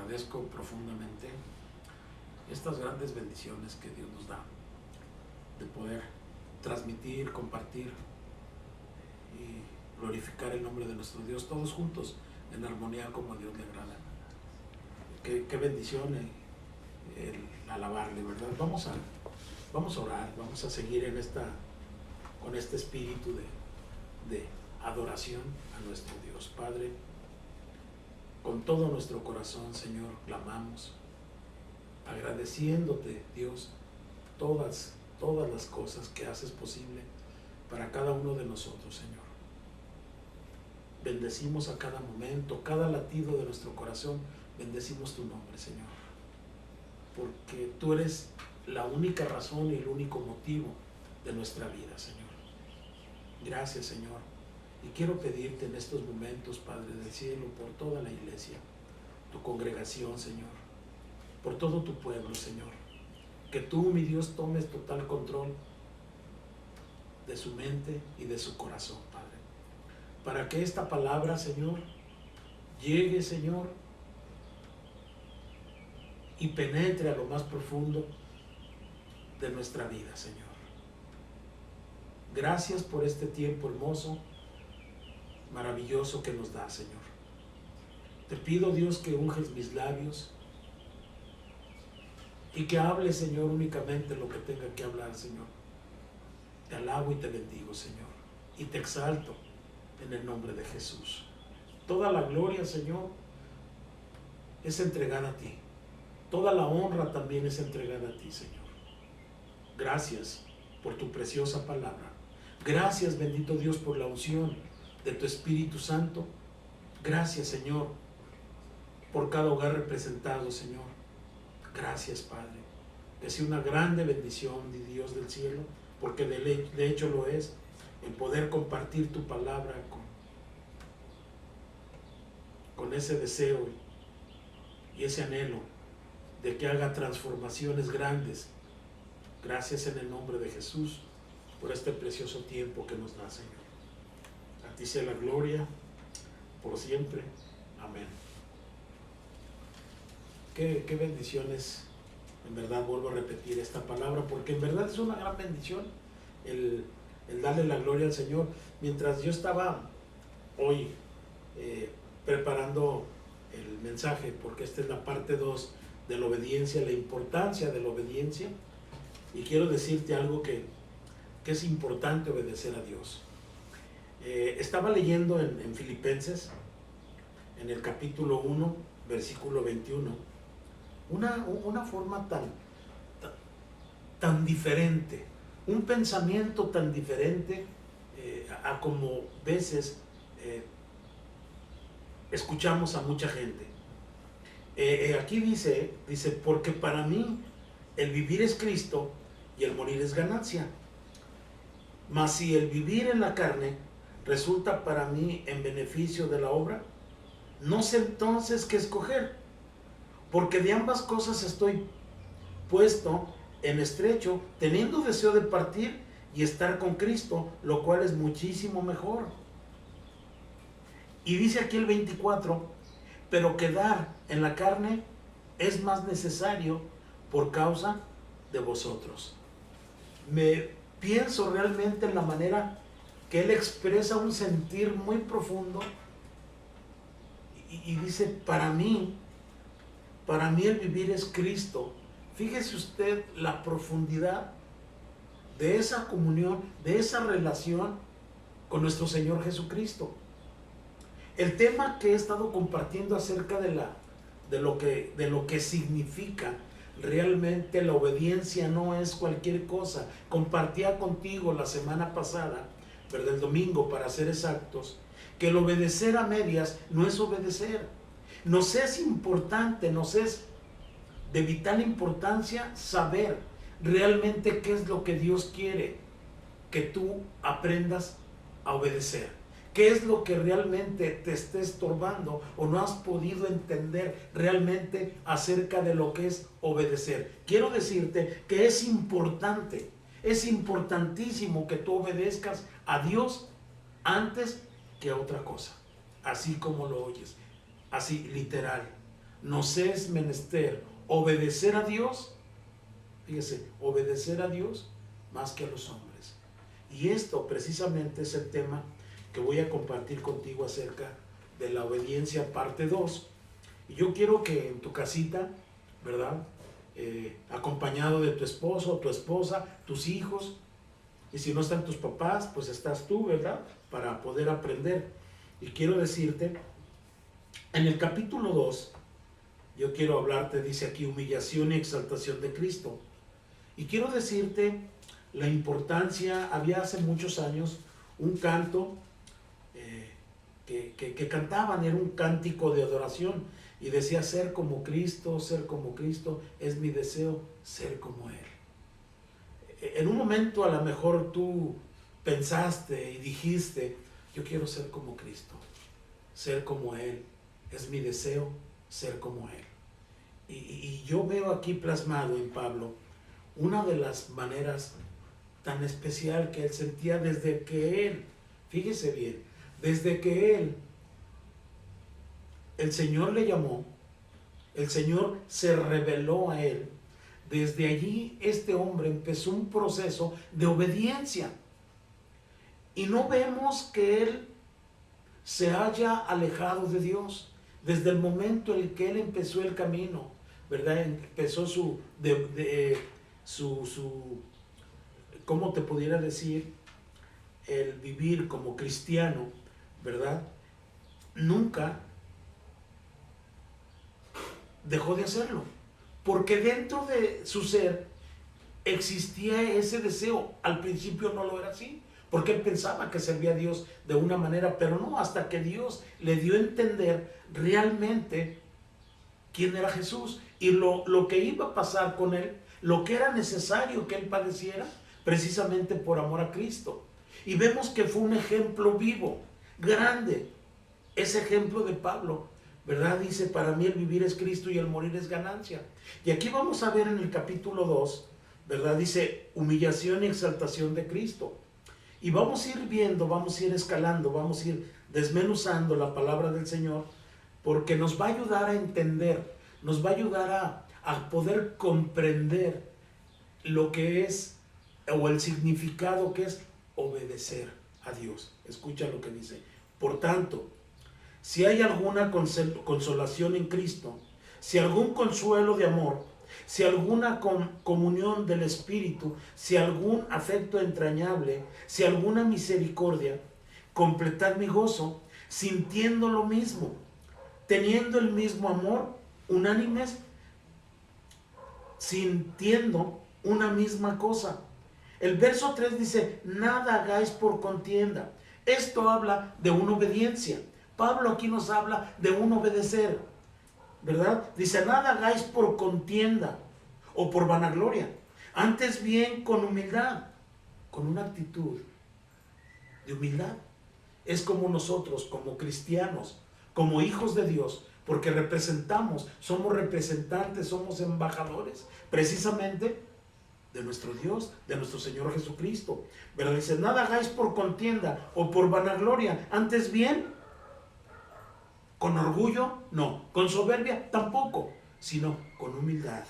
agradezco profundamente estas grandes bendiciones que Dios nos da, de poder transmitir, compartir y glorificar el nombre de nuestro Dios, todos juntos, en armonía como a Dios le agrada. Qué bendición el alabarle, ¿verdad? Vamos a orar, vamos a seguir con este espíritu de adoración a nuestro Dios. Padre, con todo nuestro corazón, Señor, clamamos, agradeciéndote, Dios, todas las cosas que haces posible para cada uno de nosotros, Señor. Bendecimos a cada momento, cada latido de nuestro corazón, bendecimos tu nombre, Señor, porque tú eres la única razón y el único motivo de nuestra vida, Señor. Gracias, Señor. Y quiero pedirte en estos momentos, Padre del cielo, por toda la iglesia, tu congregación, Señor, por todo tu pueblo, Señor, que tú, mi Dios, tomes total control de su mente y de su corazón, Padre, para que esta palabra, Señor, llegue, Señor, y penetre a lo más profundo de nuestra vida, Señor. Gracias por este tiempo hermoso, maravilloso que nos da, Señor. Te pido, Dios, que unges mis labios y que hable, Señor, únicamente lo que tenga que hablar, Señor. Te alabo y te bendigo, Señor, y te exalto en el nombre de Jesús. Toda la gloria, Señor, es entregada a ti. Toda la honra también es entregada a ti, Señor. Gracias por tu preciosa palabra. Gracias, bendito Dios, por la unción de tu Espíritu Santo. Gracias, Señor, por cada hogar representado, Señor. Gracias, Padre. Que sea una grande bendición de Dios del cielo, porque de hecho lo es, el poder compartir tu palabra con ese deseo y ese anhelo de que haga transformaciones grandes. Gracias en el nombre de Jesús por este precioso tiempo que nos da, Señor. A ti sea la gloria por siempre. Amén. Qué bendiciones, en verdad vuelvo a repetir esta palabra, porque en verdad es una gran bendición el darle la gloria al Señor. Mientras yo estaba hoy preparando el mensaje, porque esta es la parte 2 de la obediencia, la importancia de la obediencia, y quiero decirte algo que es importante obedecer a Dios. Estaba leyendo en Filipenses, en el capítulo 1, versículo 21, una forma tan diferente, un pensamiento tan diferente a como veces escuchamos a mucha gente. Aquí dice, porque para mí el vivir es Cristo y el morir es ganancia. Mas si el vivir en la carne resulta para mí en beneficio de la obra, no sé entonces qué escoger, porque de ambas cosas estoy puesto en estrecho, teniendo deseo de partir y estar con Cristo, lo cual es muchísimo mejor. Y dice aquí el 24, pero quedar en la carne es más necesario por causa de vosotros. Me pienso realmente en la manera que él expresa un sentir muy profundo y dice, para mí el vivir es Cristo. Fíjese usted la profundidad de esa comunión, de esa relación con nuestro Señor Jesucristo. El tema que he estado compartiendo acerca de lo que significa realmente la obediencia no es cualquier cosa. Compartía contigo la semana pasada, ¿verdad? El domingo, para ser exactos, que el obedecer a medias no es obedecer. Nos es importante, nos es de vital importancia saber realmente qué es lo que Dios quiere que tú aprendas a obedecer. ¿Qué es lo que realmente te esté estorbando o no has podido entender realmente acerca de lo que es obedecer? Quiero decirte que es importante, es importantísimo que tú obedezcas a Dios antes que a otra cosa. Así como lo oyes, así literal. nos es menester obedecer a Dios, fíjese, obedecer a Dios más que a los hombres. Y esto precisamente es el tema que voy a compartir contigo acerca de la obediencia parte 2. Y yo quiero que en tu casita, ¿verdad? Acompañado de tu esposo, tu esposa, tus hijos, y si no están tus papás, pues estás tú, ¿verdad? Para poder aprender. Y quiero decirte, en el capítulo 2, yo quiero hablarte, dice aquí, humillación y exaltación de Cristo. Y quiero decirte la importancia, había hace muchos años un canto que cantaban, era un cántico de adoración, y decía, ser como Cristo, es mi deseo, ser como Él. En un momento a lo mejor tú pensaste y dijiste, yo quiero ser como Cristo, ser como Él, es mi deseo, ser como Él. Y yo veo aquí plasmado en Pablo una de las maneras tan especial que él sentía desde que él, fíjese bien, desde que el Señor le llamó, el Señor se reveló a él, desde allí este hombre empezó un proceso de obediencia. Y no vemos que él se haya alejado de Dios. Desde el momento en que él empezó el camino, ¿verdad? Empezó ¿cómo te pudiera decir? El vivir como cristiano, ¿verdad? Nunca dejó de hacerlo, porque dentro de su ser existía ese deseo. Al principio no lo era así, porque él pensaba que servía a Dios de una manera, pero no, hasta que Dios le dio a entender realmente quién era Jesús y lo que iba a pasar con él, lo que era necesario que él padeciera precisamente por amor a Cristo. Y vemos que fue un ejemplo vivo, grande, ese ejemplo de Pablo, ¿verdad? Dice, para mí el vivir es Cristo y el morir es ganancia. Y aquí vamos a ver en el capítulo 2, ¿verdad? Dice, humillación y exaltación de Cristo. Y vamos a ir viendo, vamos a ir escalando, vamos a ir desmenuzando la palabra del Señor, porque nos va a ayudar a entender, nos va a ayudar a poder comprender lo que es, o el significado que es obedecer a Dios. Escucha lo que dice. Por tanto, si hay alguna consolación en Cristo, si algún consuelo de amor, si alguna comunión del Espíritu, si algún afecto entrañable, si alguna misericordia, completad mi gozo, sintiendo lo mismo, teniendo el mismo amor, unánimes, sintiendo una misma cosa. El verso 3 dice, nada hagáis por contienda. Esto habla de una obediencia. Pablo aquí nos habla de un obedecer, ¿verdad? Dice, nada hagáis por contienda o por vanagloria, antes bien con humildad, con una actitud de humildad. Es como nosotros, como cristianos, como hijos de Dios, porque somos representantes, somos embajadores, precisamente de nuestro Dios, de nuestro Señor Jesucristo. Pero dice, nada hagáis por contienda o por vanagloria, antes bien, con orgullo, no, con soberbia, tampoco, sino con humildad,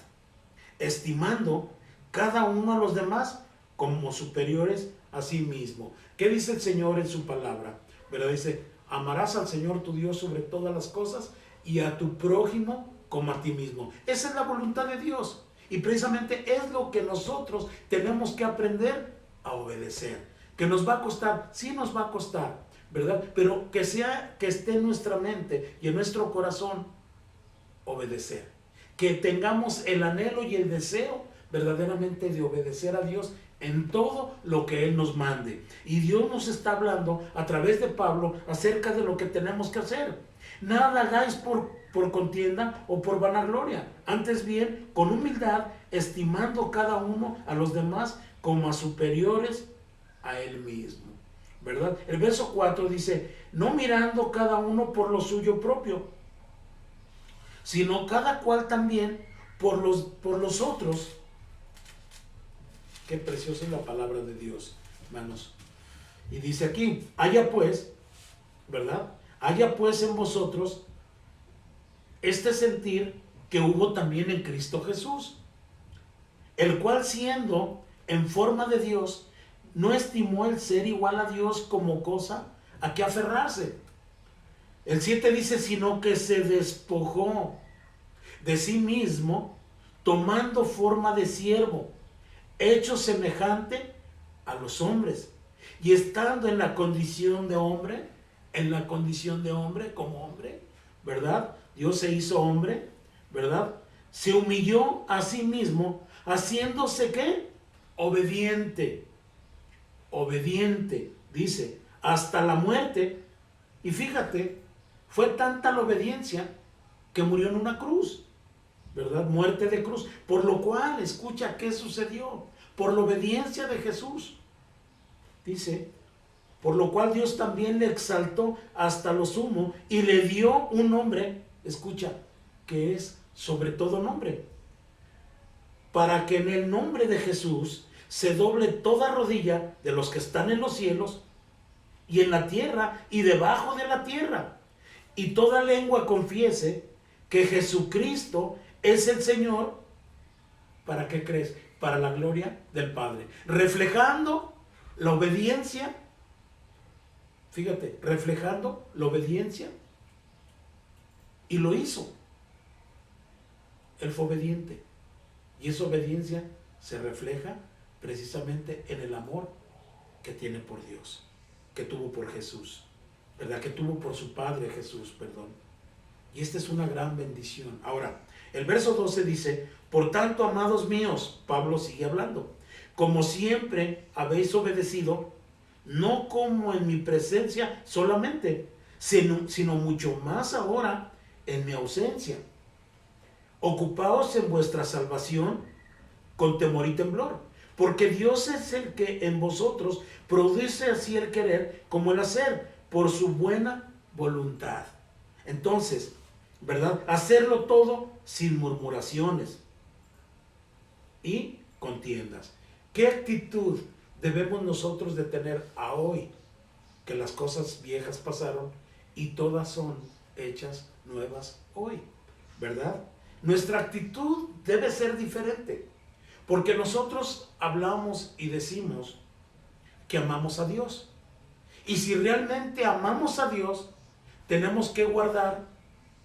estimando cada uno a los demás como superiores a sí mismo. ¿Qué dice el Señor en su palabra? ¿Verdad? Dice, amarás al Señor tu Dios sobre todas las cosas y a tu prójimo como a ti mismo. Esa es la voluntad de Dios. Y precisamente es lo que nosotros tenemos que aprender a obedecer. Que nos va a costar, sí nos va a costar, ¿verdad? Pero que esté en nuestra mente y en nuestro corazón obedecer. Que tengamos el anhelo y el deseo verdaderamente de obedecer a Dios en todo lo que Él nos mande. Y Dios nos está hablando a través de Pablo acerca de lo que tenemos que hacer. Nada hagáis por contienda o por vanagloria, antes bien con humildad, estimando cada uno a los demás como a superiores a él mismo, ¿verdad? El verso 4 dice, no mirando cada uno por lo suyo propio, sino cada cual también por los otros. Qué preciosa es la palabra de Dios, hermanos. Y dice aquí, haya pues, ¿verdad? Haya pues en vosotros este sentir que hubo también en Cristo Jesús, el cual siendo en forma de Dios, no estimó el ser igual a Dios como cosa a que aferrarse. El 7 dice, sino que se despojó de sí mismo, tomando forma de siervo, hecho semejante a los hombres, y estando en la condición de hombre, como hombre, ¿verdad? Dios se hizo hombre, ¿verdad? Se humilló a sí mismo, haciéndose ¿qué? Obediente, dice, hasta la muerte. Y fíjate, fue tanta la obediencia que murió en una cruz, ¿verdad? Muerte de cruz. Por lo cual, escucha qué sucedió. Por la obediencia de Jesús. Dice, por lo cual Dios también le exaltó hasta lo sumo y le dio un nombre, escucha, que es sobre todo nombre, para que en el nombre de Jesús se doble toda rodilla de los que están en los cielos y en la tierra y debajo de la tierra, y toda lengua confiese que Jesucristo es el Señor. ¿Para qué crees? Para la gloria del Padre, reflejando la obediencia. Fíjate, reflejando la obediencia, y lo hizo. Él fue obediente, y esa obediencia se refleja precisamente en el amor que tiene por Dios, que tuvo por Jesús, ¿verdad? Que tuvo por su Padre Jesús, perdón. Y esta es una gran bendición. Ahora, el verso 12 dice, por tanto, amados míos, Pablo sigue hablando, como siempre habéis obedecido, no como en mi presencia solamente, sino mucho más ahora en mi ausencia. Ocupaos en vuestra salvación con temor y temblor, porque Dios es el que en vosotros produce así el querer como el hacer, por su buena voluntad. Entonces, ¿verdad? Hacerlo todo sin murmuraciones y contiendas. ¿Qué actitud debemos nosotros de tener a hoy? Que las cosas viejas pasaron y todas son hechas nuevas hoy, ¿verdad? Nuestra actitud debe ser diferente, porque nosotros hablamos y decimos que amamos a Dios. Y si realmente amamos a Dios, tenemos que guardar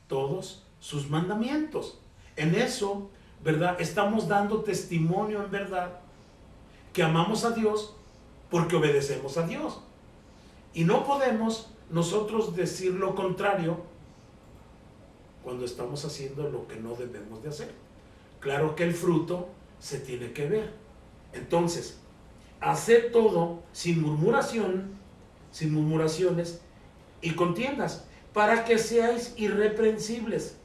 todos sus mandamientos. En eso, ¿verdad? Estamos dando testimonio en verdad que amamos a Dios porque obedecemos a Dios. Y no podemos nosotros decir lo contrario cuando estamos haciendo lo que no debemos de hacer. Claro que el fruto se tiene que ver. Entonces, hacer todo sin murmuración, sin murmuraciones y contiendas, para que seáis irreprensibles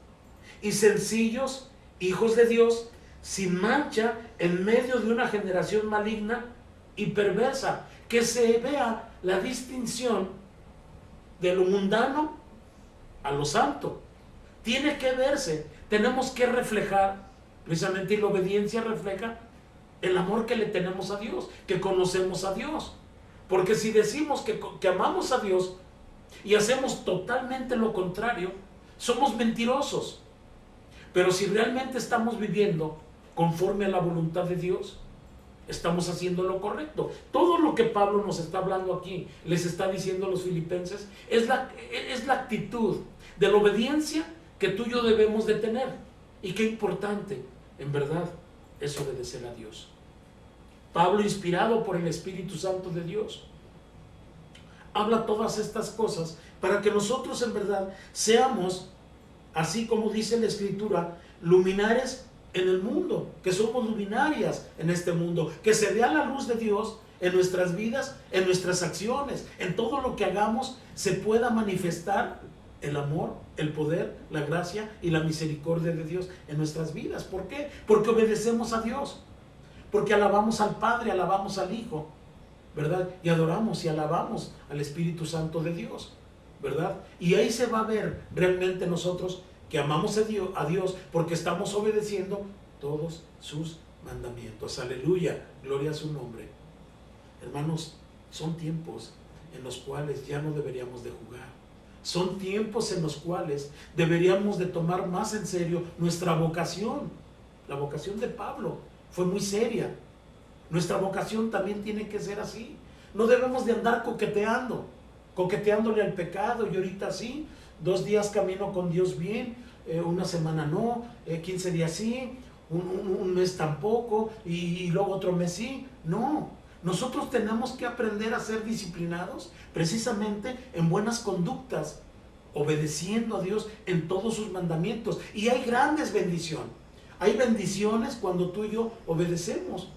y sencillos, hijos de Dios, sin mancha en medio de una generación maligna y perversa, que se vea la distinción de lo mundano a lo santo. Tiene que verse, tenemos que reflejar, precisamente, y la obediencia refleja el amor que le tenemos a Dios, que conocemos a Dios. Porque si decimos que amamos a Dios y hacemos totalmente lo contrario, somos mentirosos. Pero si realmente estamos viviendo conforme a la voluntad de Dios, estamos haciendo lo correcto. Todo lo que Pablo nos está hablando aquí, les está diciendo a los filipenses, es la actitud de la obediencia que tú y yo debemos de tener. Y qué importante, en verdad, es obedecer a Dios. Pablo, inspirado por el Espíritu Santo de Dios, habla todas estas cosas para que nosotros en verdad seamos, así como dice la Escritura, luminares en el mundo, que somos luminarias en este mundo, que se vea la luz de Dios en nuestras vidas, en nuestras acciones, en todo lo que hagamos, se pueda manifestar el amor, el poder, la gracia y la misericordia de Dios en nuestras vidas. ¿Por qué? Porque obedecemos a Dios, porque alabamos al Padre, alabamos al Hijo, ¿verdad? Y adoramos y alabamos al Espíritu Santo de Dios, ¿verdad? Y ahí se va a ver realmente nosotros que amamos a Dios porque estamos obedeciendo todos sus mandamientos. Aleluya, gloria a su nombre. Hermanos, son tiempos en los cuales ya no deberíamos de jugar. Son tiempos en los cuales deberíamos de tomar más en serio nuestra vocación. La vocación de Pablo fue muy seria. Nuestra vocación también tiene que ser así. No debemos de andar coqueteándole al pecado, y ahorita sí, 2 días camino con Dios bien, una semana no, 15 días sí, un mes tampoco, y luego otro mes sí. No, nosotros tenemos que aprender a ser disciplinados precisamente en buenas conductas, obedeciendo a Dios en todos sus mandamientos. Y hay grandes bendiciones. Hay bendiciones cuando tú y yo obedecemos.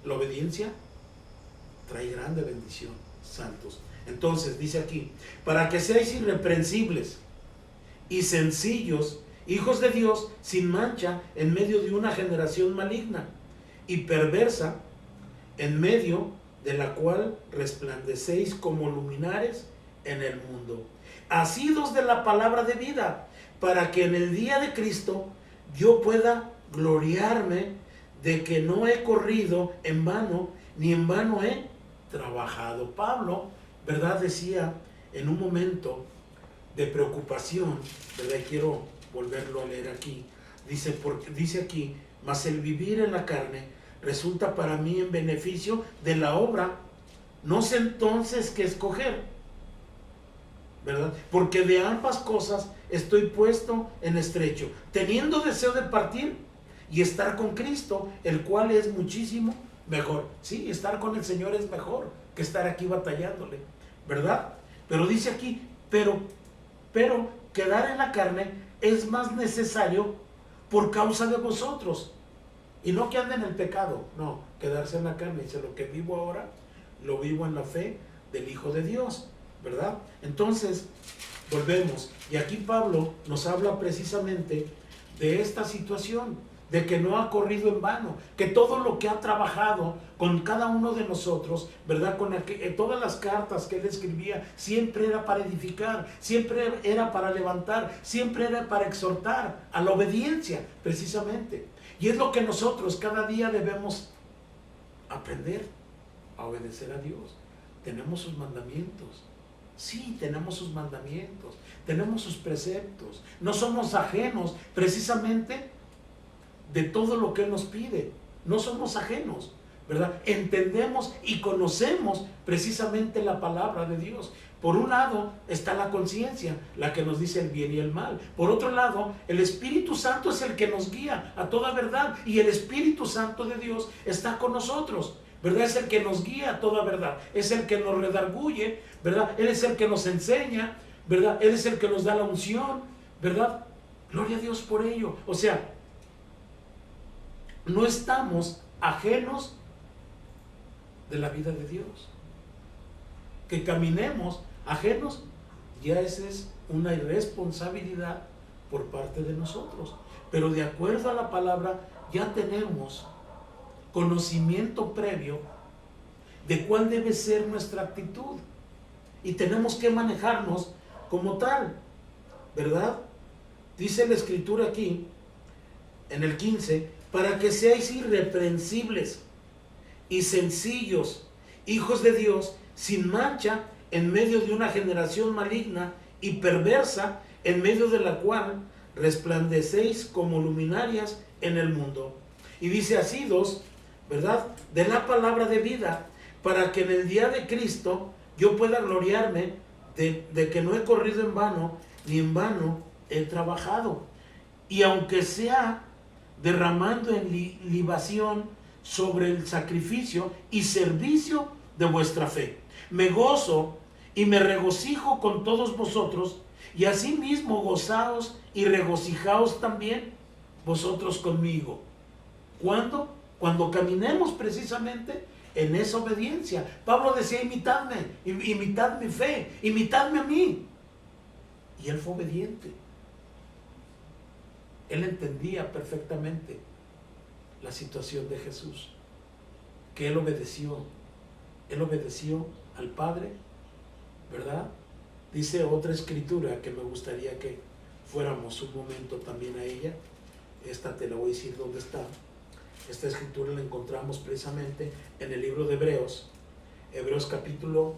La obediencia trae grande bendición, santos. Entonces dice aquí, para que seáis irreprensibles y sencillos, hijos de Dios, sin mancha, en medio de una generación maligna y perversa, en medio de la cual resplandecéis como luminares en el mundo, asidos de la palabra de vida, para que en el día de Cristo yo pueda gloriarme de que no he corrido en vano, ni en vano he trabajado. Pablo, ¿verdad?, decía en un momento de preocupación, ¿verdad? Y quiero volverlo a leer aquí. Dice aquí, mas el vivir en la carne resulta para mí en beneficio de la obra. No sé entonces qué escoger, ¿verdad? Porque de ambas cosas estoy puesto en estrecho, teniendo deseo de partir y estar con Cristo, el cual es muchísimo mejor. Sí, estar con el Señor es mejor que estar aquí batallándole, ¿verdad? Pero dice aquí, pero quedar en la carne es más necesario por causa de vosotros. Y no que ande en el pecado, no, quedarse en la carne. Dice, lo que vivo ahora, lo vivo en la fe del Hijo de Dios, ¿verdad? Entonces, volvemos. Y aquí Pablo nos habla precisamente de esta situación, de que no ha corrido en vano, que todo lo que ha trabajado con cada uno de nosotros, ¿verdad? Todas las cartas que él escribía, siempre era para edificar, siempre era para levantar, siempre era para exhortar a la obediencia, precisamente. Y es lo que nosotros cada día debemos aprender, a obedecer a Dios. Tenemos sus mandamientos. Sí, tenemos sus mandamientos, tenemos sus preceptos. No somos ajenos precisamente de todo lo que Él nos pide. No somos ajenos, ¿verdad? Entendemos y conocemos precisamente la palabra de Dios. Por un lado está la conciencia, la que nos dice el bien y el mal. Por otro lado, el Espíritu Santo es el que nos guía a toda verdad. Y el Espíritu Santo de Dios está con nosotros, ¿verdad? Es el que nos guía a toda verdad. Es el que nos redarguye, ¿verdad? Él es el que nos enseña, ¿verdad? Él es el que nos da la unción, ¿verdad? Gloria a Dios por ello. O sea, no estamos ajenos de la vida de Dios. Que caminemos ajenos, ya esa es una irresponsabilidad por parte de nosotros. Pero de acuerdo a la palabra, ya tenemos conocimiento previo de cuál debe ser nuestra actitud. Y tenemos que manejarnos como tal, ¿verdad? Dice la Escritura aquí, en el 15, para que seáis irreprensibles y sencillos, hijos de Dios, sin mancha, en medio de una generación maligna y perversa, en medio de la cual resplandecéis como luminarias en el mundo. Y dice, asidos, ¿verdad?, de la palabra de vida, para que en el día de Cristo yo pueda gloriarme de que no he corrido en vano, ni en vano he trabajado. Y aunque sea derramando en libación sobre el sacrificio y servicio de vuestra fe, me gozo y me regocijo con todos vosotros, y asimismo gozaos y regocijaos también vosotros conmigo. ¿Cuándo? Cuando caminemos precisamente en esa obediencia. Pablo decía, imitadme, imitad mi fe, imitadme a mí. Y él fue obediente. Él entendía perfectamente la situación de Jesús, que él obedeció al Padre, ¿verdad? Dice otra escritura que me gustaría que fuéramos un momento también a ella. Esta te la voy a decir dónde está. Esta escritura la encontramos precisamente en el libro de Hebreos, Hebreos capítulo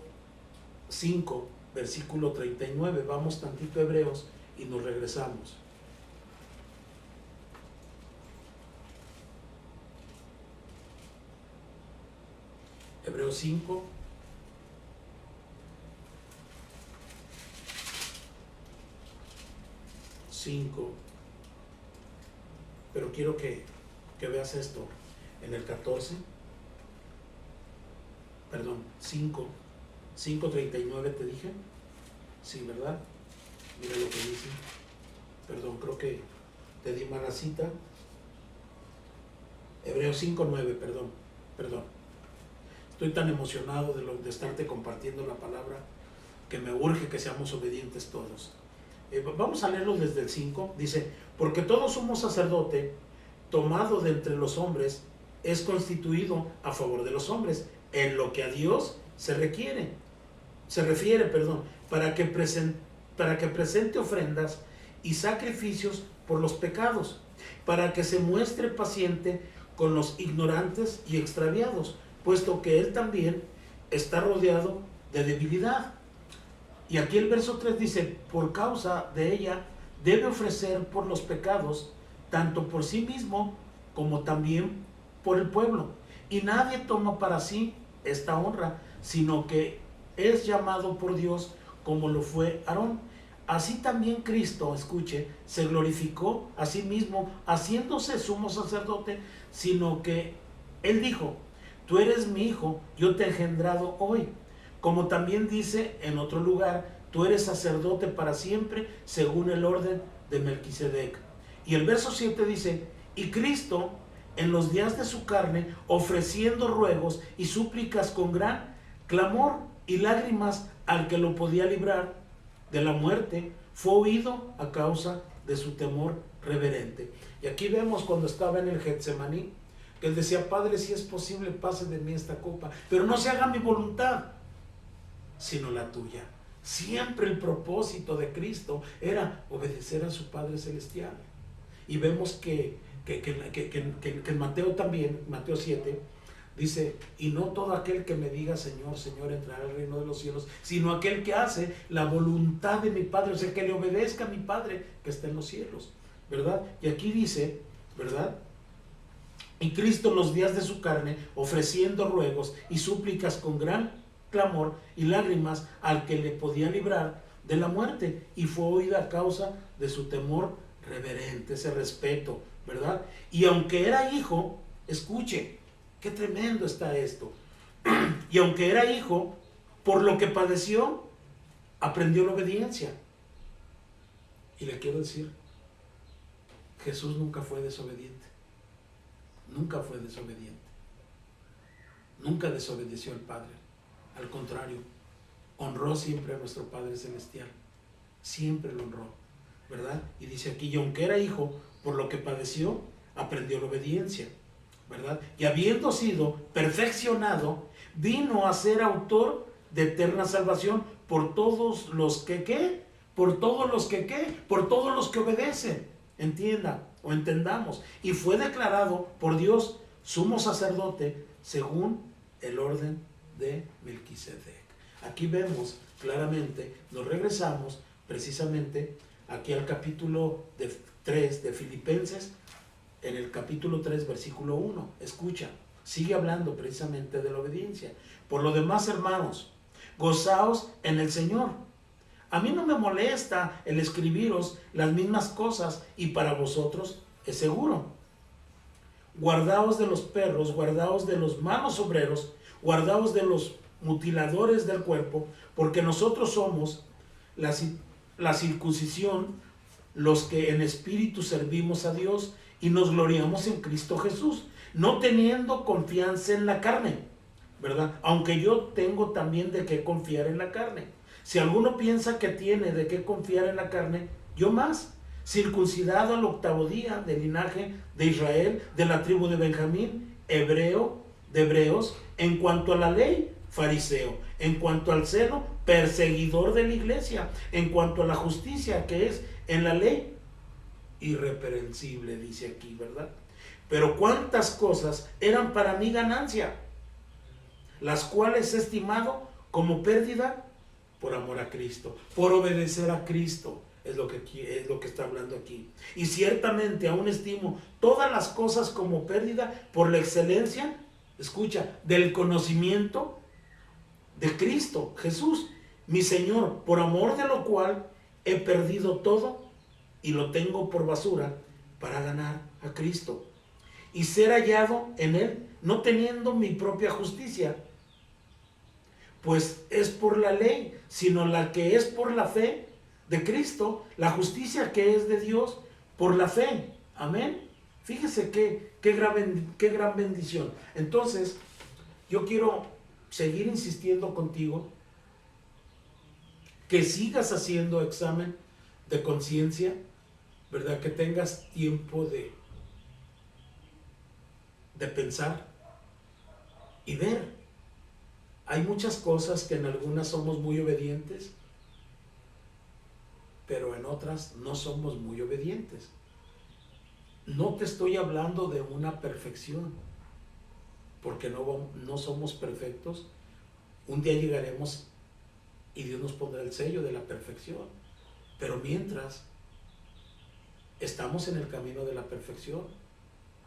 5, versículo 39. Vamos tantito a Hebreos y nos regresamos. Hebreos 5. Pero quiero que veas esto en el 14, perdón, 5:39 te dije, sí, ¿verdad? Mira lo que dice, perdón, creo que te di mala cita, Hebreos 5:9, perdón, estoy tan emocionado de estarte compartiendo la palabra que me urge que seamos obedientes todos. Vamos a leerlo desde el 5. Dice: porque todo sumo sacerdote tomado de entre los hombres es constituido a favor de los hombres en lo que a Dios se refiere, para que presente ofrendas y sacrificios por los pecados, para que se muestre paciente con los ignorantes y extraviados, puesto que él también está rodeado de debilidad. Y aquí el verso 3 dice: por causa de ella debe ofrecer por los pecados, tanto por sí mismo como también por el pueblo. Y nadie toma para sí esta honra, sino que es llamado por Dios, como lo fue Aarón. Así también Cristo, escuche, se glorificó a sí mismo, haciéndose sumo sacerdote, sino que él dijo: tú eres mi hijo, yo te he engendrado hoy. Como también dice en otro lugar: tú eres sacerdote para siempre, según el orden de Melquisedec. Y el verso 7 dice: y Cristo, en los días de su carne, ofreciendo ruegos y súplicas con gran clamor y lágrimas al que lo podía librar de la muerte, fue oído a causa de su temor reverente. Y aquí vemos cuando estaba en el Getsemaní, que él decía: Padre, si es posible, pase de mí esta copa, pero no se haga mi voluntad, sino la tuya. Siempre el propósito de Cristo era obedecer a su Padre Celestial. Y vemos que en Mateo también, Mateo 7, dice: y no todo aquel que me diga Señor, Señor, entrará al reino de los cielos, sino aquel que hace la voluntad de mi Padre, o sea, que le obedezca a mi Padre que está en los cielos, ¿verdad? Y aquí dice, ¿verdad? Y Cristo en los días de su carne, ofreciendo ruegos y súplicas con gran clamor y lágrimas al que le podía librar de la muerte, y fue oída a causa de su temor reverente, ese respeto, ¿verdad? Y aunque era hijo, escuche, qué tremendo está esto, y aunque era hijo, por lo que padeció, aprendió la obediencia. Y le quiero decir, Jesús nunca fue desobediente, nunca fue desobediente, nunca desobedeció al Padre. Al contrario, honró siempre a nuestro Padre Celestial, siempre lo honró, ¿verdad? Y dice aquí: y aunque era hijo, por lo que padeció, aprendió la obediencia, ¿verdad? Y habiendo sido perfeccionado, vino a ser autor de eterna salvación por todos los que, ¿qué? Por todos los que, ¿qué? Por todos los que obedecen, entienda o entendamos. Y fue declarado por Dios sumo sacerdote según el orden de Melquisedec. Aquí vemos claramente, nos regresamos precisamente aquí al capítulo 3 de Filipenses, en el capítulo 3, versículo 1. Escucha, sigue hablando precisamente de la obediencia. Por lo demás, hermanos, gozaos en el Señor. A mí no me molesta el escribiros las mismas cosas, y para vosotros es seguro. Guardaos de los perros, guardaos de los malos obreros, guardaos de los mutiladores del cuerpo, porque nosotros somos la circuncisión, los que en espíritu servimos a Dios y nos gloriamos en Cristo Jesús, no teniendo confianza en la carne, ¿verdad? Aunque yo tengo también de qué confiar en la carne. Si alguno piensa que tiene de qué confiar en la carne, yo más, circuncidado al 8º día, del linaje de Israel, de la tribu de Benjamín, hebreo de hebreos, en cuanto a la ley, fariseo, en cuanto al celo, perseguidor de la iglesia, en cuanto a la justicia que es en la ley, irreprensible, dice aquí, ¿verdad? Pero cuántas cosas eran para mí ganancia, las cuales he estimado como pérdida por amor a Cristo, por obedecer a Cristo, es lo que está hablando aquí. Y ciertamente aún estimo todas las cosas como pérdida por la excelencia, escucha, del conocimiento de Cristo Jesús, mi Señor, por amor de lo cual he perdido todo y lo tengo por basura para ganar a Cristo y ser hallado en Él, no teniendo mi propia justicia, pues es por la ley, sino la que es por la fe de Cristo, la justicia que es de Dios por la fe. Amén. Fíjese qué gran bendición. Entonces, yo quiero seguir insistiendo contigo que sigas haciendo examen de conciencia, ¿verdad? Que tengas tiempo de pensar y ver. Hay muchas cosas que en algunas somos muy obedientes, pero en otras no somos muy obedientes. No te estoy hablando de una perfección, porque no somos perfectos. Un día llegaremos y Dios nos pondrá el sello de la perfección. Pero mientras, estamos en el camino de la perfección,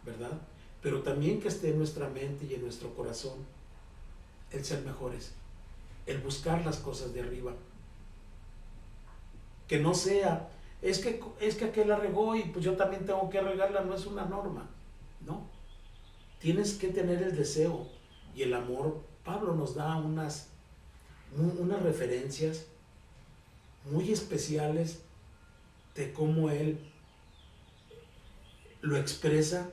¿verdad? Pero también que esté en nuestra mente y en nuestro corazón el ser mejores, el buscar las cosas de arriba. Que no sea, es que aquel la regó y pues yo también tengo que regarla, no es una norma, ¿no? Tienes que tener el deseo y el amor. Pablo nos da unas referencias muy especiales de cómo él lo expresa.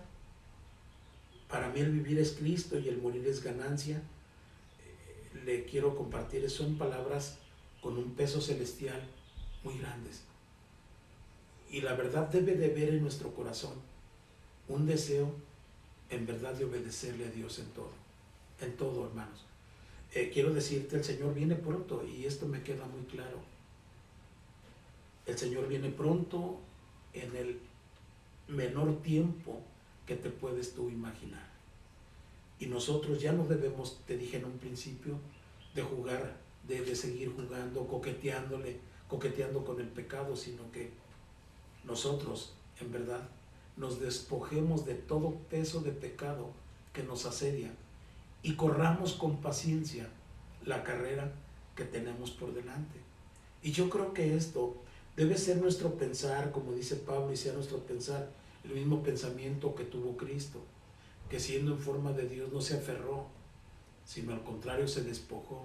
Para mí el vivir es Cristo y el morir es ganancia. Le quiero compartir, son palabras con un peso celestial muy grandes. Y la verdad debe de ver en nuestro corazón un deseo en verdad de obedecerle a Dios en todo, hermanos. Quiero decirte, el Señor viene pronto y esto me queda muy claro. El Señor viene pronto en el menor tiempo que te puedes tú imaginar. Y nosotros ya no debemos, te dije en un principio, de jugar, de seguir jugando, coqueteando con el pecado, sino que nosotros, en verdad, nos despojemos de todo peso de pecado que nos asedia y corramos con paciencia la carrera que tenemos por delante. Y yo creo que esto debe ser nuestro pensar, como dice Pablo, y sea nuestro pensar el mismo pensamiento que tuvo Cristo, que siendo en forma de Dios no se aferró, sino al contrario se despojó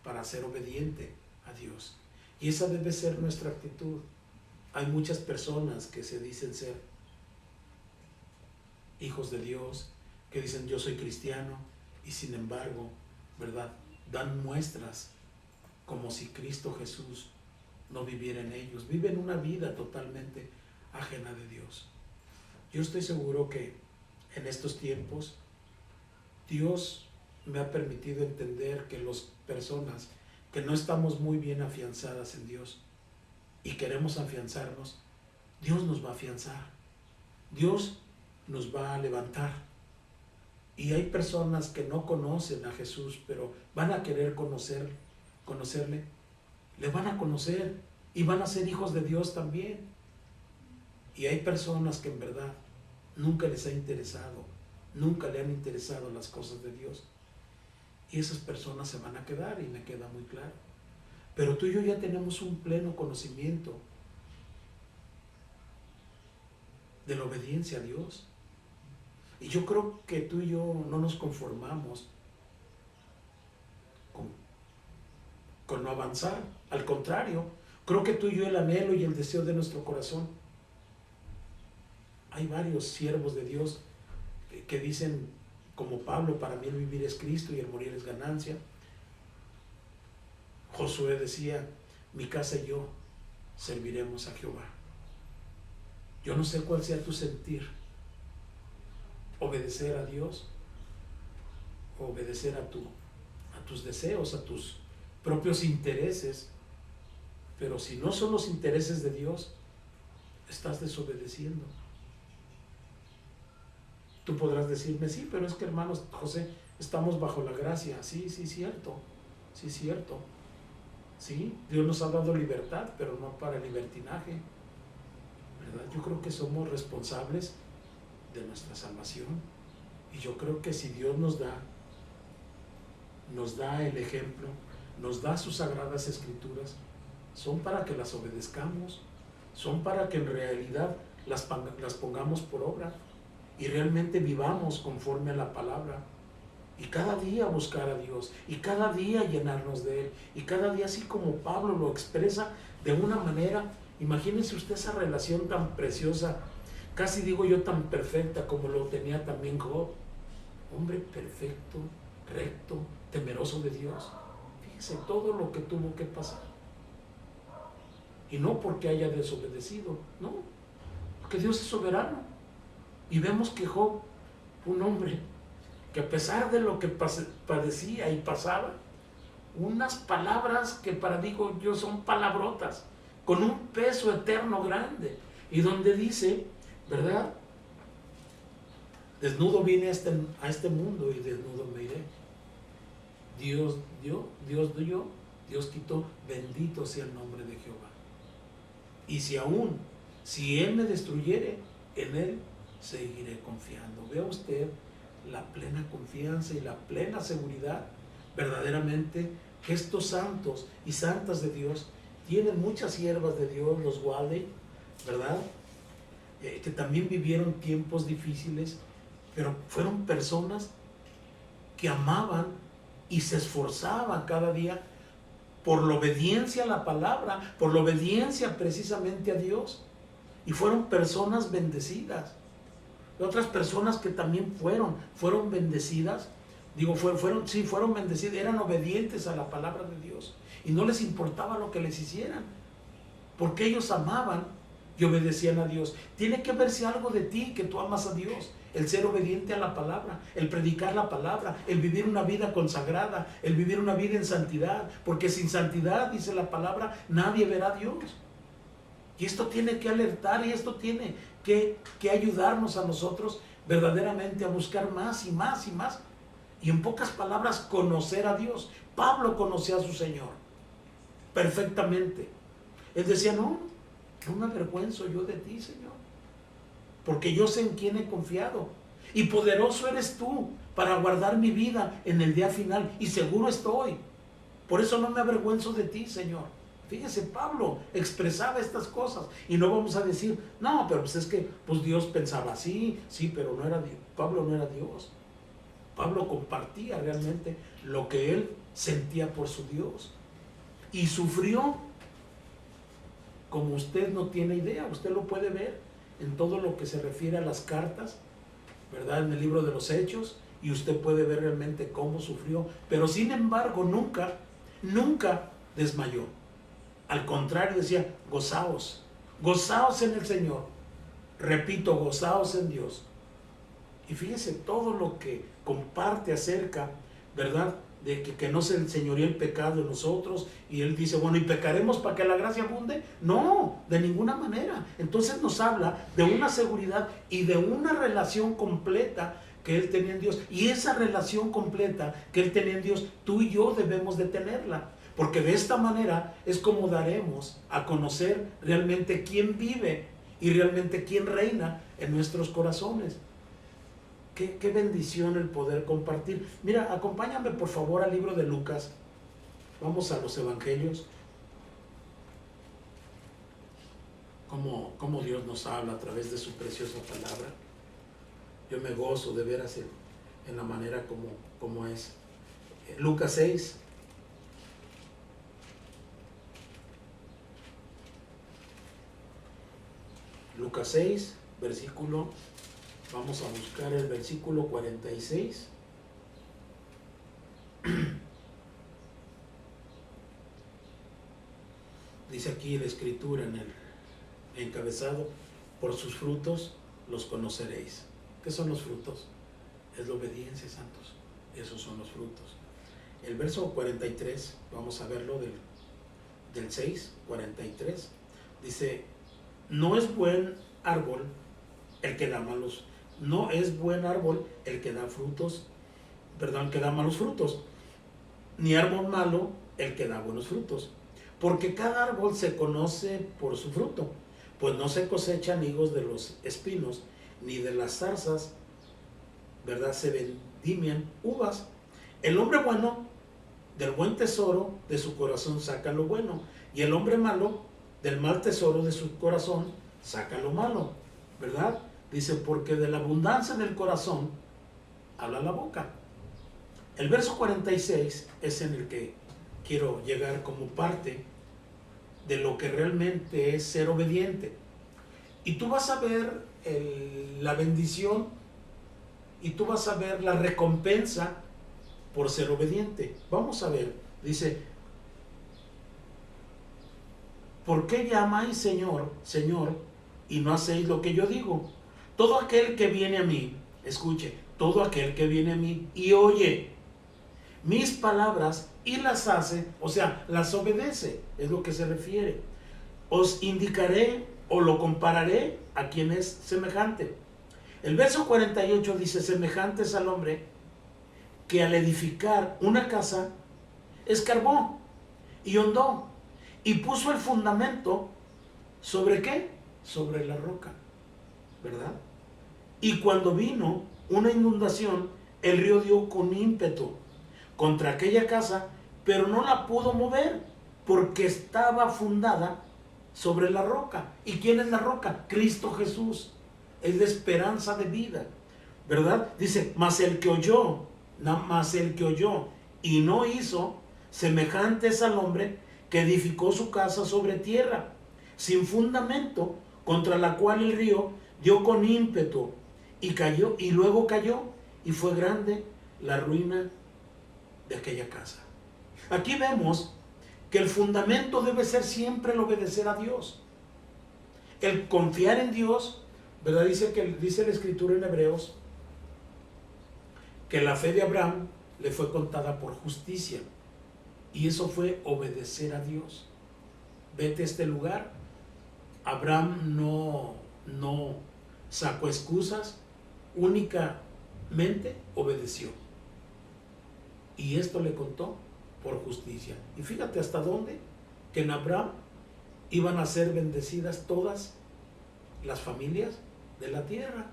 para ser obediente a Dios. Y esa debe ser nuestra actitud. Hay muchas personas que se dicen ser hijos de Dios, que dicen yo soy cristiano, y sin embargo, ¿verdad?, dan muestras como si Cristo Jesús no viviera en ellos. Viven una vida totalmente ajena de Dios. Yo estoy seguro que en estos tiempos Dios me ha permitido entender que las personas que no estamos muy bien afianzadas en Dios y queremos afianzarnos, Dios nos va a afianzar, Dios nos va a levantar. Y hay personas que no conocen a Jesús, pero van a querer conocerle, le van a conocer y van a ser hijos de Dios también. Y hay personas que en verdad nunca les ha interesado, nunca le han interesado las cosas de Dios. Y esas personas se van a quedar, y me queda muy claro. Pero tú y yo ya tenemos un pleno conocimiento de la obediencia a Dios. Y yo creo que tú y yo no nos conformamos con no avanzar. Al contrario, creo que tú y yo el anhelo y el deseo de nuestro corazón. Hay varios siervos de Dios que dicen, como Pablo, para mí el vivir es Cristo y el morir es ganancia. Josué decía, mi casa y yo serviremos a Jehová. Yo no sé cuál sea tu sentir. Obedecer a Dios, obedecer a tus deseos, a tus propios intereses. Pero si no son los intereses de Dios, estás desobedeciendo. Tú podrás decirme, sí, pero es que, hermanos José, estamos bajo la gracia. Sí, cierto. Sí, cierto. Sí, Dios nos ha dado libertad, pero no para el libertinaje, ¿verdad? Yo creo que somos responsables de nuestra salvación. Y yo creo que si Dios nos da el ejemplo, nos da sus sagradas escrituras, son para que las obedezcamos, son para que en realidad las pongamos por obra y realmente vivamos conforme a la palabra. Y cada día buscar a Dios, y cada día llenarnos de Él, y cada día, así como Pablo lo expresa de una manera, imagínense usted esa relación tan preciosa, casi digo yo tan perfecta como lo tenía también Job, hombre perfecto, recto, temeroso de Dios. Fíjese todo lo que tuvo que pasar. Y no porque haya desobedecido, no, porque Dios es soberano. Y vemos que Job, un hombre que a pesar de lo que padecía y pasaba, unas palabras que para, digo yo, son palabrotas, con un peso eterno grande, y donde dice, ¿verdad? Desnudo vine a este mundo y desnudo me iré. Dios dio, Dios quitó, bendito sea el nombre de Jehová. Y si Él me destruyere, en Él seguiré confiando. Vea usted la plena confianza y la plena seguridad, verdaderamente, que estos santos y santas de Dios tienen muchas siervas de Dios, los Waldey, ¿verdad? Que también vivieron tiempos difíciles, pero fueron personas que amaban y se esforzaban cada día por la obediencia a la palabra, por la obediencia precisamente a Dios, y fueron personas bendecidas. Otras personas que también fueron bendecidas, fueron bendecidas, eran obedientes a la palabra de Dios y no les importaba lo que les hicieran, porque ellos amaban y obedecían a Dios. Tiene que verse algo de ti, que tú amas a Dios, el ser obediente a la palabra, el predicar la palabra, el vivir una vida consagrada, el vivir una vida en santidad, porque sin santidad, dice la palabra, nadie verá a Dios. Y esto tiene que alertar, y esto tiene que ayudarnos a nosotros verdaderamente a buscar más y más y más. Y en pocas palabras, conocer a Dios. Pablo conocía a su Señor perfectamente. Él decía, no me avergüenzo yo de ti, Señor, porque yo sé en quién he confiado. Y poderoso eres tú para guardar mi vida en el día final. Y seguro estoy. Por eso no me avergüenzo de ti, Señor. Fíjese, Pablo expresaba estas cosas. Y no vamos a decir, no, pero pues es que pues Dios pensaba así, sí, pero no era Dios. Pablo no era Dios. Pablo compartía realmente lo que él sentía por su Dios. Y sufrió como usted no tiene idea. Usted lo puede ver en todo lo que se refiere a las cartas, ¿verdad? En el libro de los Hechos. Y usted puede ver realmente cómo sufrió. Pero sin embargo, nunca desmayó. Al contrario, decía, gozaos en el Señor. Repito, gozaos en Dios. Y fíjese todo lo que comparte acerca, ¿verdad?, de que no se enseñoría el pecado en nosotros. Y él dice, bueno, ¿y pecaremos para que la gracia abunde? No, de ninguna manera. Entonces nos habla de una seguridad y de una relación completa que él tenía en Dios. Y esa relación completa que él tenía en Dios, tú y yo debemos de tenerla. Porque de esta manera es como daremos a conocer realmente quién vive y realmente quién reina en nuestros corazones. Qué bendición el poder compartir. Mira, acompáñame por favor al libro de Lucas. Vamos a los evangelios. Cómo Dios nos habla a través de su preciosa palabra. Yo me gozo de veras en la manera como es. Lucas 6. Lucas 6, versículo... Vamos a buscar el versículo 46. Dice aquí la escritura en el encabezado, por sus frutos los conoceréis. ¿Qué son los frutos? Es la obediencia, santos. Esos son los frutos. El verso 43, vamos a verlo del 6, 43. Dice, no es buen árbol el que da malos. No es buen árbol el que da frutos, que da malos frutos, ni árbol malo el que da buenos frutos. porque cada árbol se conoce por su fruto, pues no se cosechan higos de los espinos, ni de las zarzas, ¿verdad?, se vendimian uvas. El hombre bueno del buen tesoro de su corazón saca lo bueno, y el hombre malo del mal tesoro de su corazón saca lo malo, ¿verdad? Dice, porque de la abundancia del corazón habla la boca. El verso 46 es en el que quiero llegar como parte de lo que realmente es ser obediente. Y tú vas a ver la bendición y tú vas a ver la recompensa por ser obediente. Vamos a ver, dice, ¿por qué llamáis Señor, Señor, y no hacéis lo que yo digo? Todo aquel que viene a mí, escuche, todo aquel que viene a mí y oye mis palabras y las hace, o sea, las obedece, es lo que se refiere. Os indicaré o lo compararé a quien es semejante. El verso 48 dice, semejantes al hombre que al edificar una casa escarbó y hondó y puso el fundamento ¿sobre qué? Sobre la roca, ¿verdad? Y cuando vino una inundación, el río dio con ímpetu contra aquella casa, pero no la pudo mover porque estaba fundada sobre la roca. ¿Y quién es la roca? Cristo Jesús. Es la esperanza de vida, ¿verdad? Dice, mas el que oyó y no hizo, semejante es al hombre que edificó su casa sobre tierra, sin fundamento, contra la cual el río dio con ímpetu y cayó, y luego cayó, y fue grande la ruina de aquella casa. Aquí vemos que el fundamento debe ser siempre el obedecer a Dios, el confiar en Dios, ¿verdad? Dice la Escritura en Hebreos que la fe de Abraham le fue contada por justicia, y eso fue obedecer a Dios. Vete a este lugar. Abraham no sacó excusas, únicamente obedeció, y esto le contó por justicia. Y fíjate hasta dónde, que en Abraham iban a ser bendecidas todas las familias de la tierra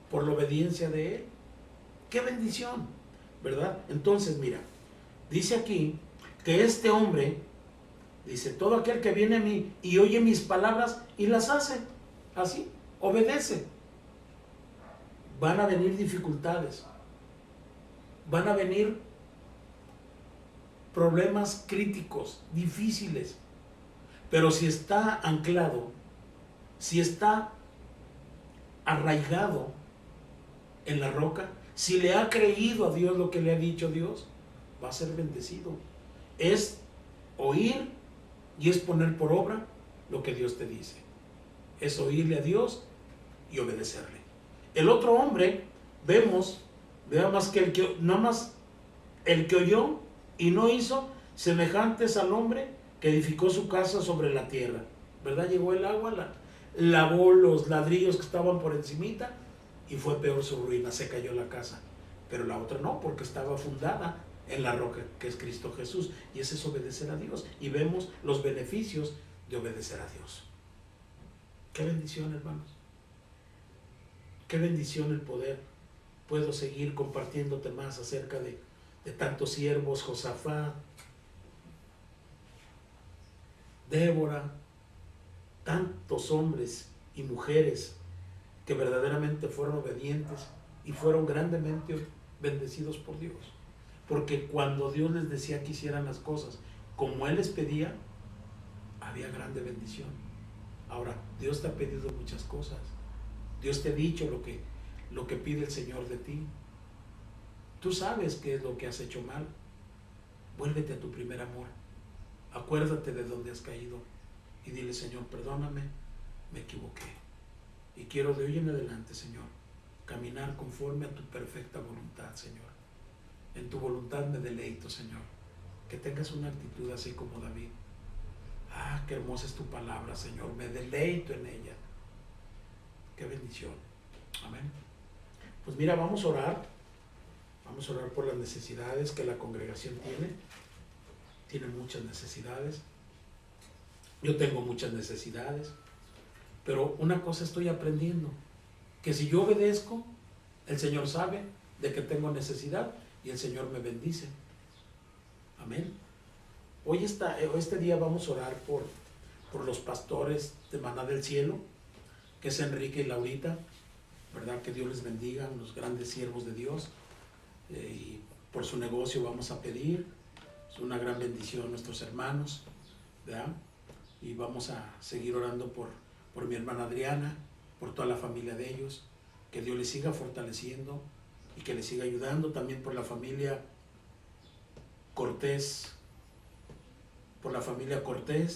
por la obediencia de él. ¡Qué bendición!, ¿verdad? Entonces, mira, dice aquí que este hombre, dice, todo aquel que viene a mí y oye mis palabras y las hace, así, obedece. Van a venir dificultades, van a venir problemas críticos, difíciles, pero si está anclado, si está arraigado en la roca, si le ha creído a Dios lo que le ha dicho Dios, va a ser bendecido. Es oír y es poner por obra lo que Dios te dice. Es oírle a Dios y obedecerle. El otro hombre, vemos que nada más el que oyó y no hizo, semejantes al hombre que edificó su casa sobre la tierra, ¿verdad? Llegó el agua, lavó los ladrillos que estaban por encimita, y fue peor su ruina, se cayó la casa. Pero la otra no, porque estaba fundada en la roca que es Cristo Jesús, y ese es obedecer a Dios, y vemos los beneficios de obedecer a Dios. Qué bendición, hermanos, qué bendición el poder. Puedo seguir compartiéndote más acerca de tantos siervos, Josafat, Débora, tantos hombres y mujeres que verdaderamente fueron obedientes y fueron grandemente bendecidos por Dios. Porque cuando Dios les decía que hicieran las cosas como Él les pedía, había grande bendición. Ahora, Dios te ha pedido muchas cosas. Dios te ha dicho lo que pide el Señor de ti. Tú sabes qué es lo que has hecho mal. Vuélvete a tu primer amor. Acuérdate de dónde has caído y dile, Señor, perdóname, me equivoqué. Y quiero de hoy en adelante, Señor, caminar conforme a tu perfecta voluntad, Señor. En tu voluntad me deleito, Señor. Que tengas una actitud así como David. Ah, qué hermosa es tu palabra, Señor. Me deleito en ella. Qué bendición. Amén. Pues mira, vamos a orar. Vamos a orar por las necesidades que la congregación tiene. Tiene muchas necesidades. Yo tengo muchas necesidades, pero una cosa estoy aprendiendo, que si yo obedezco, el Señor sabe de que tengo necesidad y el Señor me bendice. Amén. Este día vamos a orar por los pastores de Maná del Cielo, que es Enrique y Laurita, ¿verdad? Que Dios les bendiga, unos grandes siervos de Dios. Y por su negocio vamos a pedir, es una gran bendición a nuestros hermanos, ¿verdad? Y vamos a seguir orando por mi hermana Adriana, por toda la familia de ellos, que Dios les siga fortaleciendo y que les siga ayudando, también por la familia Cortés,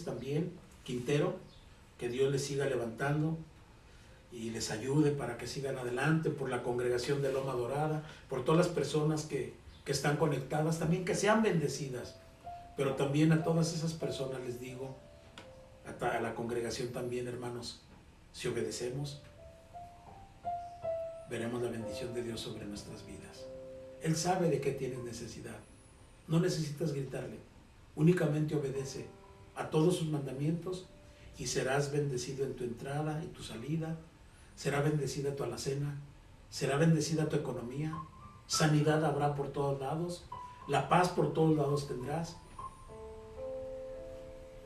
también, Quintero, que Dios les siga levantando y les ayude para que sigan adelante, por la congregación de Loma Dorada, por todas las personas que están conectadas, también que sean bendecidas, pero también a todas esas personas les digo, a la congregación también, hermanos, si obedecemos, veremos la bendición de Dios sobre nuestras vidas. Él sabe de qué tienes necesidad, no necesitas gritarle, únicamente obedece a todos sus mandamientos y serás bendecido en tu entrada y tu salida, será bendecida tu alacena, será bendecida tu economía, sanidad habrá por todos lados, la paz por todos lados tendrás.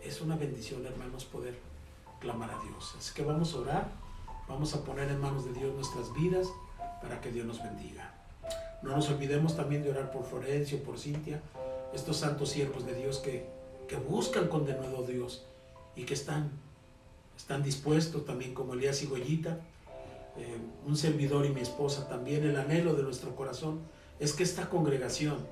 Es una bendición, hermanos, poder clamar a Dios. Así que vamos a orar, vamos a poner en manos de Dios nuestras vidas para que Dios nos bendiga. No nos olvidemos también de orar por Florencio, por Cintia, estos santos siervos de Dios que buscan con denuedo a Dios y que están dispuestos también, como Elías y Goyita, un servidor y mi esposa también. El anhelo de nuestro corazón es que esta congregación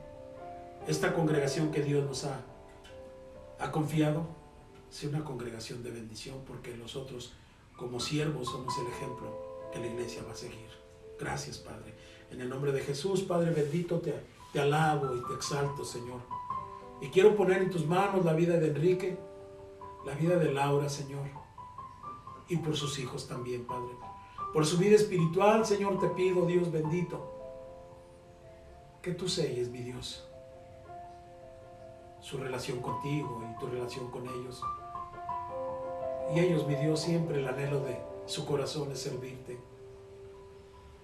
que Dios nos ha confiado, sea una congregación de bendición, porque nosotros como siervos somos el ejemplo que la iglesia va a seguir. Gracias, Padre. En el nombre de Jesús, Padre bendito, te alabo y te exalto, Señor. Y quiero poner en tus manos la vida de Enrique, la vida de Laura, Señor, y por sus hijos también, Padre. Por su vida espiritual, Señor, te pido, Dios bendito, que tú selles, mi Dios, su relación contigo y tu relación con ellos. Y ellos, mi Dios, siempre el anhelo de su corazón es servirte.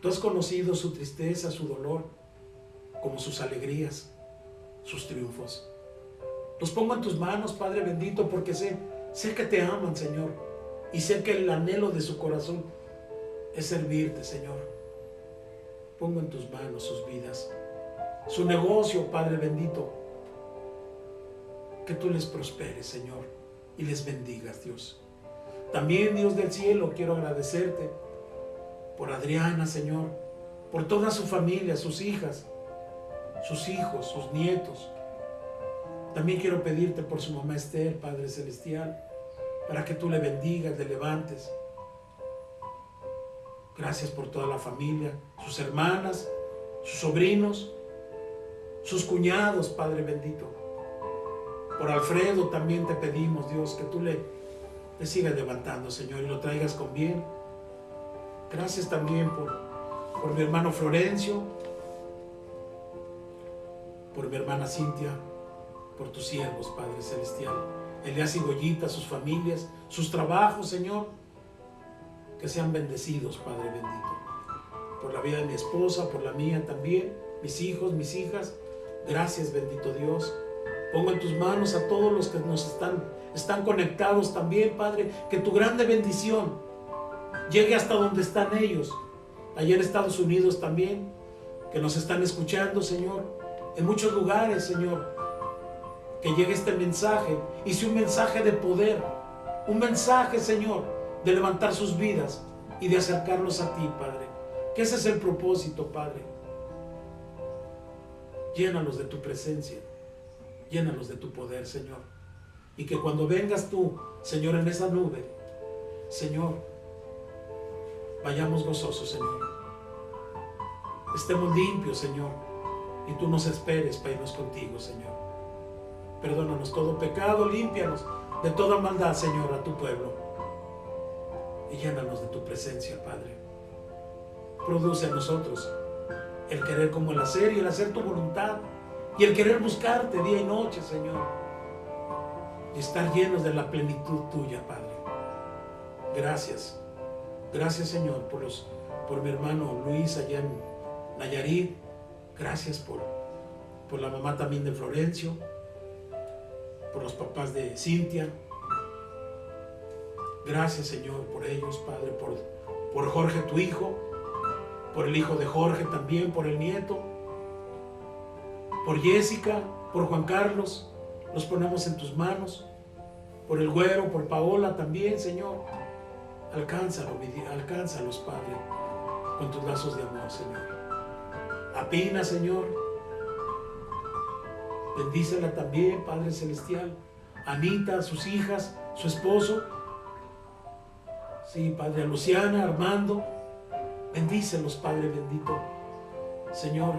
Tú has conocido su tristeza, su dolor, como sus alegrías, sus triunfos. Los pongo en tus manos, Padre bendito, porque sé que te aman, Señor, y sé que el anhelo de su corazón es servirte, Señor. Pongo en tus manos sus vidas, su negocio, Padre bendito, que tú les prosperes, Señor, y les bendigas, Dios. También, Dios del cielo, quiero agradecerte por Adriana, Señor, por toda su familia, sus hijas, sus hijos, sus nietos. También quiero pedirte por su mamá Esther, Padre celestial, para que tú le bendigas, le levantes. Gracias por toda la familia, sus hermanas, sus sobrinos, sus cuñados, Padre bendito. Por Alfredo también te pedimos, Dios, que tú le sigas levantando, Señor, y lo traigas con bien. Gracias también por mi hermano Florencio, por mi hermana Cintia, por tus siervos, Padre celestial, Elías y Goyita, sus familias, sus trabajos, Señor, que sean bendecidos, Padre bendito. Por la vida de mi esposa, por la mía también, mis hijos, mis hijas. Gracias, bendito Dios. Pongo en tus manos a todos los que nos están conectados también, Padre, que tu grande bendición llegue hasta donde están ellos, allá en Estados Unidos también, que nos están escuchando, Señor, en muchos lugares, Señor, que llegue este mensaje, y sea un mensaje de poder, un mensaje, Señor, de levantar sus vidas y de acercarlos a ti, Padre, que ese es el propósito, Padre. Llénalos de tu presencia, llénalos de tu poder, Señor, y que cuando vengas tú, Señor, en esa nube, Señor, vayamos gozosos, Señor, estemos limpios, Señor, y tú nos esperes para irnos contigo, Señor. Perdónanos todo pecado, límpianos de toda maldad, Señor, a tu pueblo, y llénanos de tu presencia, Padre. Produce en nosotros el querer como el hacer, y el hacer tu voluntad, y el querer buscarte día y noche, Señor. y estar llenos de la plenitud tuya, Padre. Gracias. Gracias, Señor, por mi hermano Luis allá en Nayarit. Gracias por la mamá también de Florencio, por los papás de Cintia. Gracias, Señor, por ellos, Padre, por Jorge, tu hijo, por el hijo de Jorge también, por el nieto, por Jessica, por Juan Carlos. Los ponemos en tus manos, por el güero, por Paola también, Señor. Alcánzalos, Padre, con tus lazos de amor, Señor. A Pina, Señor, bendícela también, Padre Celestial. Anita, sus hijas, su esposo. Sí, Padre, a Luciana, Armando, bendícelos, Padre bendito. Señor,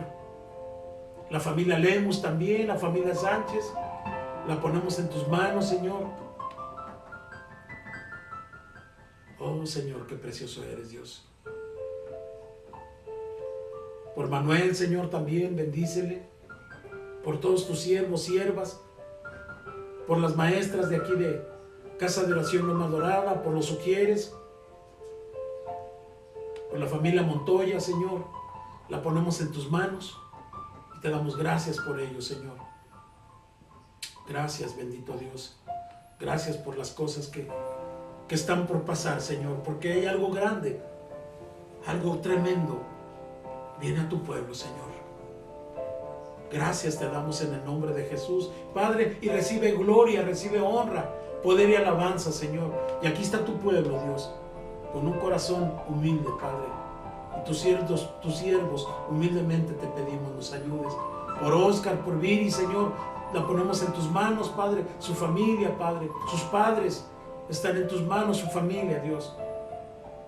la familia Lemus también, la familia Sánchez, la ponemos en tus manos, Señor. Oh, Señor, qué precioso eres, Dios. Por Manuel, Señor, también, bendícele. Por todos tus siervos, siervas. Por las maestras de aquí de Casa de Oración Loma Dorada, por los Ujieres, por la familia Montoya, Señor, la ponemos en tus manos y te damos gracias por ello, Señor. Gracias, bendito Dios. Gracias por las cosas que están por pasar, Señor, porque hay algo grande, algo tremendo viene a tu pueblo, Señor. Gracias te damos en el nombre de Jesús, Padre, y recibe gloria, recibe honra, poder y alabanza, Señor. Y aquí está tu pueblo, Dios, con un corazón humilde, Padre. Y tus siervos humildemente te pedimos, nos ayudes. Por Oscar, por Viri, Señor, la ponemos en tus manos, Padre. Su familia, Padre, sus padres están en tus manos, su familia, Dios.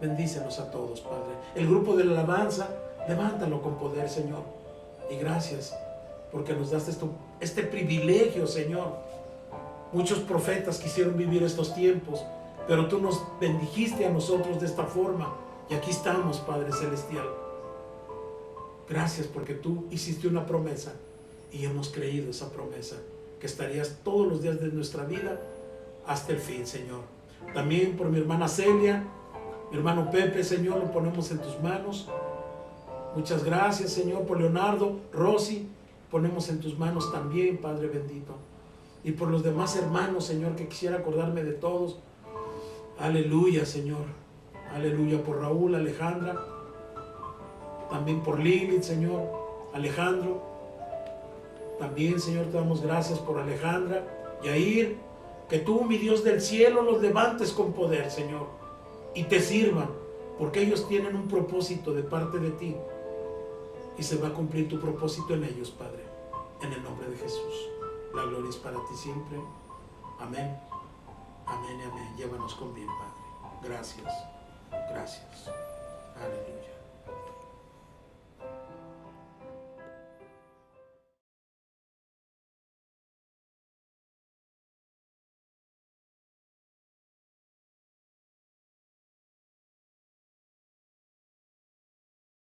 Bendícenos a todos, Padre. El grupo de la alabanza, levántalo con poder, Señor. Y gracias porque nos das este privilegio, Señor. Muchos profetas quisieron vivir estos tiempos, pero tú nos bendijiste a nosotros de esta forma. Y aquí estamos, Padre Celestial. Gracias porque tú hiciste una promesa y hemos creído esa promesa, que estarías todos los días de nuestra vida hasta el fin, Señor. También por mi hermana Celia, mi hermano Pepe, Señor, lo ponemos en tus manos. Muchas gracias, Señor, por Leonardo, Rosy, ponemos en tus manos también, Padre bendito. Y por los demás hermanos, Señor, que quisiera acordarme de todos. Aleluya, Señor. Aleluya por Raúl, Alejandra. También por Lilith, Señor. Alejandro. También, Señor, te damos gracias por Alejandra. Yair, que tú, mi Dios del cielo, los levantes con poder, Señor. Y te sirvan, porque ellos tienen un propósito de parte de ti. Y se va a cumplir tu propósito en ellos, Padre. En el nombre de Jesús. La gloria es para ti siempre. Amén. Amén y amén. Llévanos con bien, Padre. Gracias. Gracias. Aleluya.